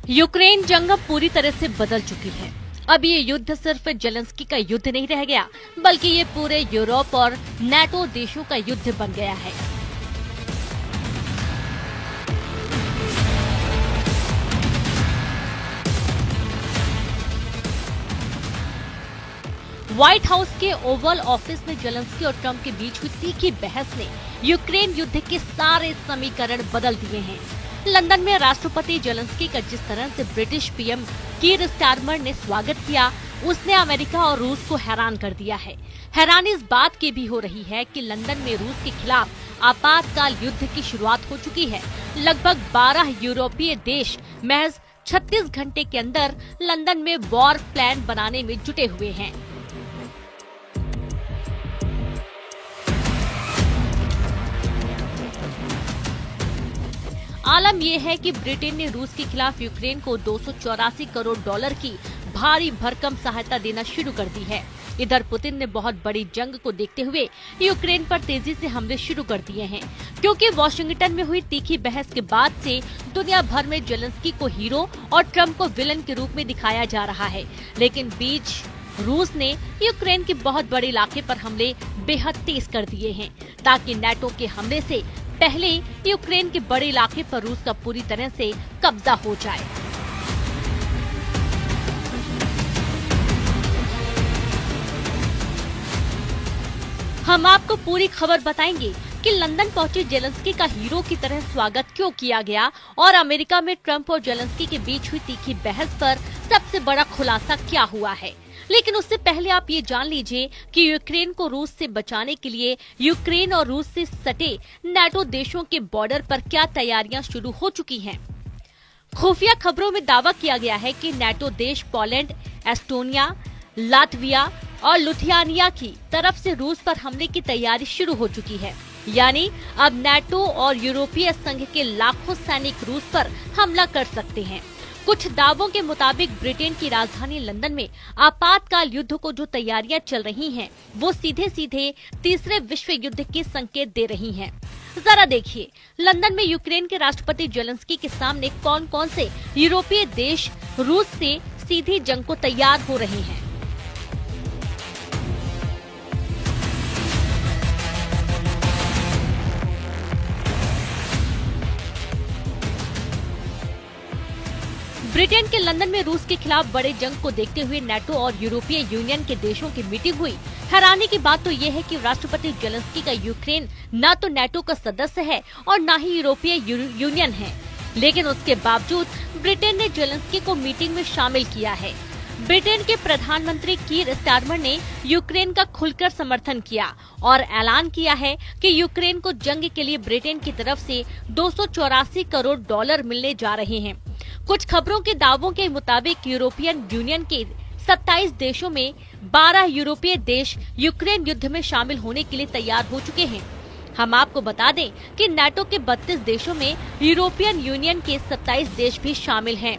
Ukraine जंग अब पूरी तरह से बदल चुकी है। अब ये युद्ध सिर्फ जेलेंस्की का युद्ध नहीं रह गया, बल्कि ये पूरे यूरोप और नाटो देशों का युद्ध बन गया है। व्हाइट हाउस के ओवल ऑफिस में जेलेंस्की और ट्रंप के बीच हुई तीखी बहस ने यूक्रेन युद्ध के सारे समीकरण बदल दिए हैं। लंदन में राष्ट्रपति जेलेंस्की का जिस तरह से ब्रिटिश पीएम कीर स्टारमर ने स्वागत किया, उसने अमेरिका और रूस को हैरान कर दिया है। हैरानी इस बात की भी हो रही है कि लंदन में रूस के खिलाफ आपातकाल युद्ध की शुरुआत हो चुकी है। लगभग 12 यूरोपीय देश महज 36 घंटे के अंदर लंदन में वॉर प्लान बनाने में जुटे हुए हैं। आलम यह है कि ब्रिटेन ने रूस के खिलाफ यूक्रेन को 284 करोड़ डॉलर की भारी भरकम सहायता देना शुरू कर दी है। इधर पुतिन ने बहुत बड़ी जंग को देखते हुए यूक्रेन पर तेजी से हमले शुरू कर दिए हैं, क्योंकि वॉशिंगटन में हुई तीखी बहस के बाद से दुनिया भर में जेलेंस्की को हीरो और ट्रंप को विलन के रूप में दिखाया जा रहा है। लेकिन बीच रूस ने यूक्रेन के बहुत बड़े इलाके पर हमले बेहद तेज कर दिए हैं, ताकि नाटो के हमले से पहले यूक्रेन के बड़े इलाके पर रूस का पूरी तरह से कब्जा हो जाए। हम आपको पूरी खबर बताएंगे कि लंदन पहुंचे जेलेंस्की का हीरो की तरह स्वागत क्यों किया गया और अमेरिका में ट्रंप और जेलेंस्की के बीच हुई तीखी बहस पर सबसे बड़ा खुलासा क्या हुआ है। लेकिन उससे पहले आप ये जान लीजिए कि यूक्रेन को रूस से बचाने के लिए यूक्रेन और रूस से सटे नाटो देशों के बॉर्डर पर क्या तैयारियां शुरू हो चुकी हैं। खुफिया खबरों में दावा किया गया है कि नाटो देश पोलैंड, एस्टोनिया, लातविया और लिथुआनिया की तरफ से रूस पर हमले की तैयारी शुरू हो चुकी है। यानी अब नाटो और यूरोपीय संघ के लाखों सैनिक रूस पर हमला कर सकते हैं। कुछ दावों के मुताबिक ब्रिटेन की राजधानी लंदन में आपातकाल युद्ध को जो तैयारियां चल रही हैं, वो सीधे सीधे तीसरे विश्व युद्ध के संकेत दे रही हैं। जरा देखिए, लंदन में यूक्रेन के राष्ट्रपति जेलेंस्की के सामने कौन कौन से यूरोपीय देश रूस से सीधी जंग को तैयार हो रहे हैं। ब्रिटेन के लंदन में रूस के खिलाफ बड़े जंग को देखते हुए नाटो और यूरोपीय यूनियन के देशों की मीटिंग हुई। हैरानी की बात तो ये है कि राष्ट्रपति जेलेंस्की का यूक्रेन न तो नाटो का सदस्य है और न ही यूरोपीय यूनियन है, लेकिन उसके बावजूद ब्रिटेन ने जेलेंस्की को मीटिंग में शामिल किया है। ब्रिटेन के प्रधानमंत्री कीर स्टारमर ने यूक्रेन का खुलकर समर्थन किया और ऐलान किया है कि यूक्रेन को जंग के लिए ब्रिटेन की तरफ से 284 करोड़ डॉलर मिलने जा रहे हैं। कुछ खबरों के दावों के मुताबिक यूरोपियन यूनियन के 27 देशों में 12 यूरोपीय देश यूक्रेन युद्ध में शामिल होने के लिए तैयार हो चुके हैं। हम आपको बता दें कि नाटो के 32 देशों में यूरोपियन यूनियन के 27 देश भी शामिल हैं।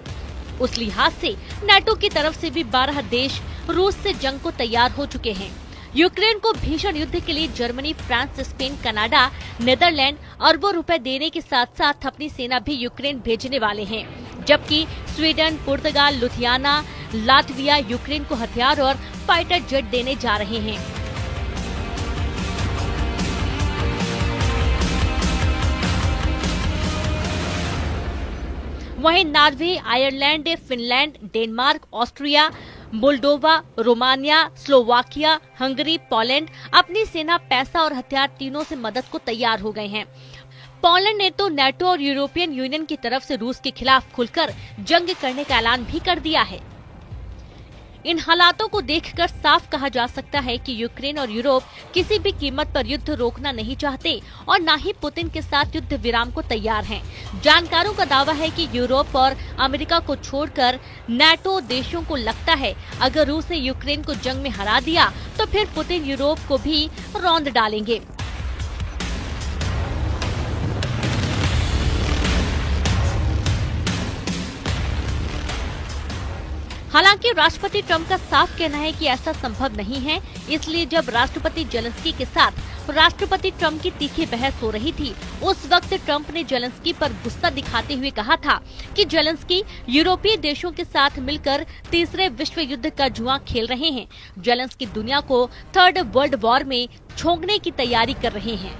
उस लिहाज से नाटो की तरफ से भी 12 देश रूस से जंग को तैयार हो चुके हैं। यूक्रेन को भीषण युद्ध के लिए Germany, France, Spain, Canada, Netherlands अरबों रुपए देने के साथ साथ अपनी सेना भी यूक्रेन भेजने वाले हैं, जबकि स्वीडन, पुर्तगाल, लिथुआनिया, लातविया यूक्रेन को हथियार और फाइटर जेट देने जा रहे हैं। वहीं Norway, Ireland, Finland, Denmark, Austria, Moldova, Romania, Slovakia, Hungary, Poland अपनी सेना, पैसा और हथियार तीनों से मदद को तैयार हो गए हैं। पोलैंड ने तो नाटो और यूरोपियन यूनियन की तरफ से रूस के खिलाफ खुलकर जंग करने का ऐलान भी कर दिया है। इन हालातों को देखकर साफ कहा जा सकता है कि यूक्रेन और यूरोप किसी भी कीमत पर युद्ध रोकना नहीं चाहते और न ही पुतिन के साथ युद्ध विराम को तैयार हैं। जानकारों का दावा है कि यूरोप और अमेरिका को छोड़कर नाटो देशों को लगता है अगर रूस ने यूक्रेन को जंग में हरा दिया तो फिर पुतिन यूरोप को भी रौंद डालेंगे। हालांकि राष्ट्रपति ट्रंप का साफ कहना है कि ऐसा संभव नहीं है। इसलिए जब राष्ट्रपति जेलेंस्की के साथ राष्ट्रपति ट्रंप की तीखी बहस हो रही थी, उस वक्त ट्रंप ने जेलेंस्की पर गुस्सा दिखाते हुए कहा था कि जेलेंस्की यूरोपीय देशों के साथ मिलकर तीसरे विश्व युद्ध का जुआ खेल रहे हैं। जेलेंस्की दुनिया को थर्ड वर्ल्ड वॉर में झोंकने की तैयारी कर रहे हैं।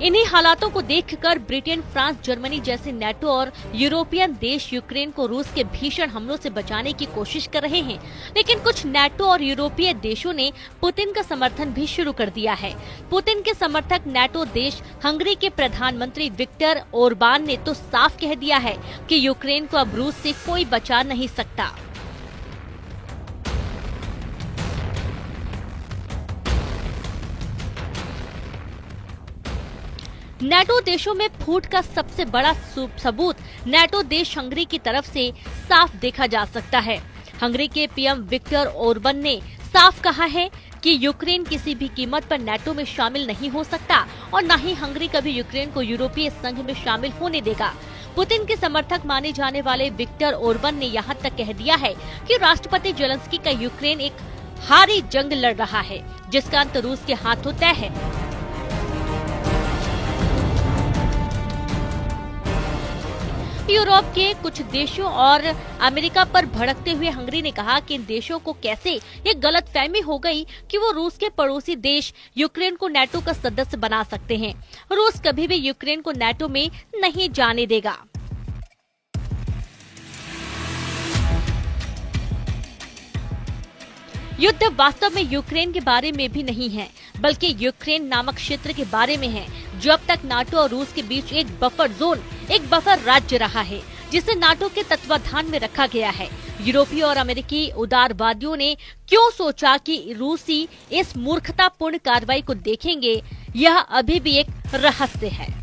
इन्हीं हालातों को देखकर ब्रिटेन, फ्रांस, जर्मनी जैसे नेटो और यूरोपियन देश यूक्रेन को रूस के भीषण हमलों से बचाने की कोशिश कर रहे हैं। लेकिन कुछ नेटो और यूरोपीय देशों ने पुतिन का समर्थन भी शुरू कर दिया है। पुतिन के समर्थक नेटो देश हंगरी के प्रधानमंत्री विक्टर ओरबान ने तो साफ कह दिया है कि यूक्रेन को अब रूस से कोई बचा नहीं सकता। नेटो देशों में फूट का सबसे बड़ा सबूत नेटो देश हंगरी की तरफ से साफ देखा जा सकता है। हंगरी के पीएम विक्टर ओरबान ने साफ कहा है कि यूक्रेन किसी भी कीमत पर नेटो में शामिल नहीं हो सकता और न ही हंगरी कभी यूक्रेन को यूरोपीय संघ में शामिल होने देगा। पुतिन के समर्थक माने जाने वाले विक्टर ओरबान ने यहाँ तक कह दिया है कि राष्ट्रपति जेलेंस्की का यूक्रेन एक हारी जंग लड़ रहा है, जिसका अंत रूस के हाथों तय है। यूरोप के कुछ देशों और अमेरिका पर भड़कते हुए हंगरी ने कहा कि इन देशों को कैसे ये गलतफहमी हो गई कि वो रूस के पड़ोसी देश यूक्रेन को नेटो का सदस्य बना सकते हैं। रूस कभी भी यूक्रेन को नेटो में नहीं जाने देगा। युद्ध वास्तव में यूक्रेन के बारे में भी नहीं है, बल्कि यूक्रेन नामक क्षेत्र के बारे में है, जो अब तक नाटो और रूस के बीच एक बफर जोन, एक बफर राज्य रहा है, जिसे नाटो के तत्वाधान में रखा गया है। यूरोपीय और अमेरिकी उदारवादियों ने क्यों सोचा कि रूसी इस मूर्खतापूर्ण कार्रवाई को देखेंगे, यह अभी भी एक रहस्य है।